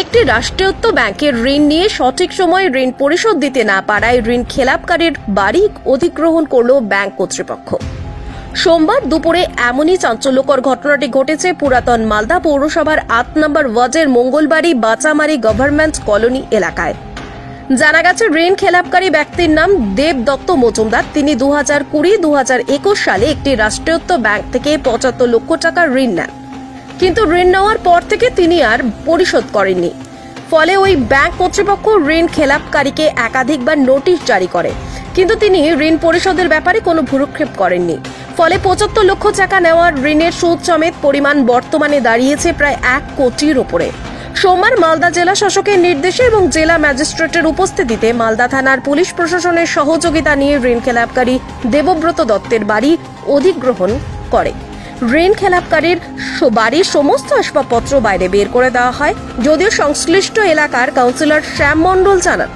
একটি রাষ্ট্রায়ত্ত ব্যাংকের ঋণ নিয়ে সঠিক সময়ে ঋণ পরিশোধ দিতে না পারায় ঋণ খেলাপকারীর বাড়ি অধিগ্রহণ করল ব্যাংক কর্তৃপক্ষ। সোমবার দুপুরে এমনই চাঞ্চল্যকর ঘটনাটি ঘটেছে পুরাতন মালদা পৌরসভার ৮ নম্বর ওয়ার্ডের মঙ্গলবাড়ি বাচামারি গভর্নমেন্ট কলোনি এলাকায়। জানা গেছে, ঋণ খেলাপকারী ব্যক্তির নাম দেব দত্ত মজুমদার। তিনি 2020-2021 সালে একটি রাষ্ট্রায়ত্ত ব্যাংক থেকে 75 লক্ষ টাকার ঋণ নেন, কিন্তু ঋণ নেওয়ার পর থেকে তিনি আর পরিশোধ করেননি। ফলে ওই ব্যাংক কর্তৃপক্ষ ঋণ খেলাপকারীকে একাধিকবার নোটিশ জারি করে, কিন্তু তিনি ঋণ পরিশোধের ব্যাপারে কোনো ভ্রুক্ষেপ করেননি। ফলে 75 লক্ষ টাকা নেওয়ার ঋণের সুদ সমেত পরিমাণ বর্তমানে দাঁড়িয়েছে প্রায় 1 কোটির উপরে। সোমবার মালদা জেলা শাসকের নির্দেশে এবং জেলা ম্যাজিস্ট্রেটের উপস্থিতিতে মালদা থানার পুলিশ প্রশাসনের সহযোগিতা নিয়ে ঋণ খেলাপকারী দেবব্রত দত্তের বাড়ি অধিগ্রহণ করে। ঋণ খেলাপকারীর বাড়ির সমস্ত আসবাবপত্র বাইরে বের করে দেওয়া হয়। যদিও সংশ্লিষ্ট এলাকার কাউন্সিলর শ্যাম মণ্ডল জানান,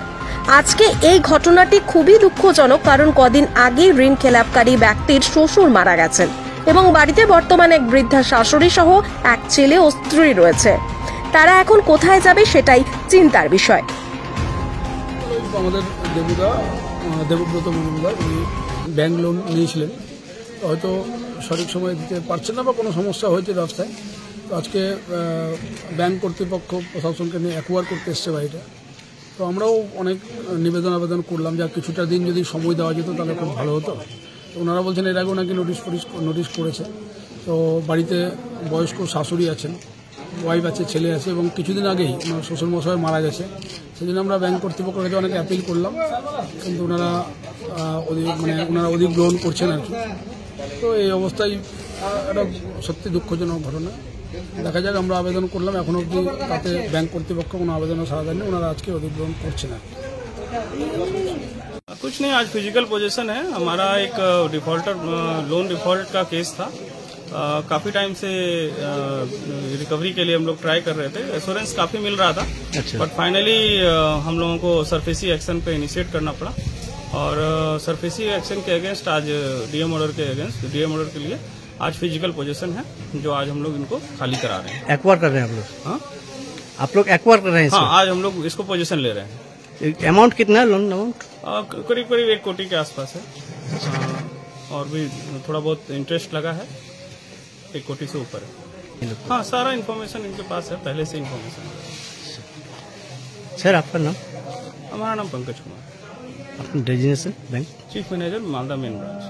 আজকে এই ঘটনাটি খুবই দুঃখজনক, কারণ কদিন আগে ঋণ খেলাপকারী ব্যক্তির শ্বশুর মারা গেছেন এবং বাড়িতে বর্তমানে এক বৃদ্ধা শাশুড়ি সহ এক ছেলে ও স্ত্রী রয়েছে। তারা এখন কোথায় যাবে সেটাই চিন্তার বিষয়। আমাদের দেবব্রত মজুমদার উনি ব্যাংক লোন নিয়েছিলেন, হয়তো সঠিক সময় দিতে পারছেন না বা কোনো সমস্যা হয়েছে রাস্তায়। তো আজকে ব্যাংক কর্তৃপক্ষ প্রশাসনকে নিয়ে অ্যাকোয়ার করতে এসছে বাড়িটা। তো আমরাও অনেক আবেদন করলাম যে কিছুটা দিন যদি সময় দেওয়া যেত তাহলে খুব ভালো হতো। তো ওনারা বলছেন এর আগেও নাকি নোটিশ করেছে। তো বাড়িতে বয়স্ক শাশুড়ি আছেন, ওয়াইফ আছে, ছেলে আছে, এবং কিছুদিন আগেই ওনার শ্বশুরমশাই মারা গেছে। সেই জন্য আমরা ব্যাংক কর্তৃপক্ষের কাছে অনেক অ্যাপিল করলাম, কিন্তু ওনারা অধিগ্রহণ করছেন আর কি। তো এই অবস্থায় একটা সত্যি দুঃখজনক ঘটনা। দেখা যাক, আমরা আবেদন করলাম, এখনো অবধি তাতে ব্যাংক কর্তৃপক্ষ কোনো আবেদনের সাড়া দেননি। ওনারা আজকে অধিগ্রহণ করছে না। कुछ नहीं, आज फिजिकल पोजीशन है हमारा। एक लोन डिफॉल्ट का केस था। काफी टाइम से रिकवरी के लिए हम लोग ट्राई कर रहे थे। एश्योरेंस काफी मिल रहा था, बट फाइनली हम लोगों को सरफेसी एक्शन पे इनिशिएट करना पड़ा। और सरफेसी एक्शन के अगेंस्ट आज डीएम ऑर्डर के लिए आज फिजिकल पोजीशन है, जो आज हम लोग इनको खाली करा रहे हैं। एक्वायर कर रहे हैं आप लोग? हाँ, आप लोग एक्वायर कर रहे हैं? हाँ, आज हम लोग इसको पोजीशन ले रहे हैं। अमाउंट कितना है लोन अमाउंट? करीब 1 कोटी के आसपास है। और भी थोड़ा बहुत इंटरेस्ट लगा है, 1 कोटी से ऊपर है। हाँ, सारा इन्फॉर्मेशन इनके पास है, पहले से इन्फॉर्मेशन है। सर, आपका नाम? हमारा नाम पंकज कुमार, अपना designation bank? Chief manager Malda main branch.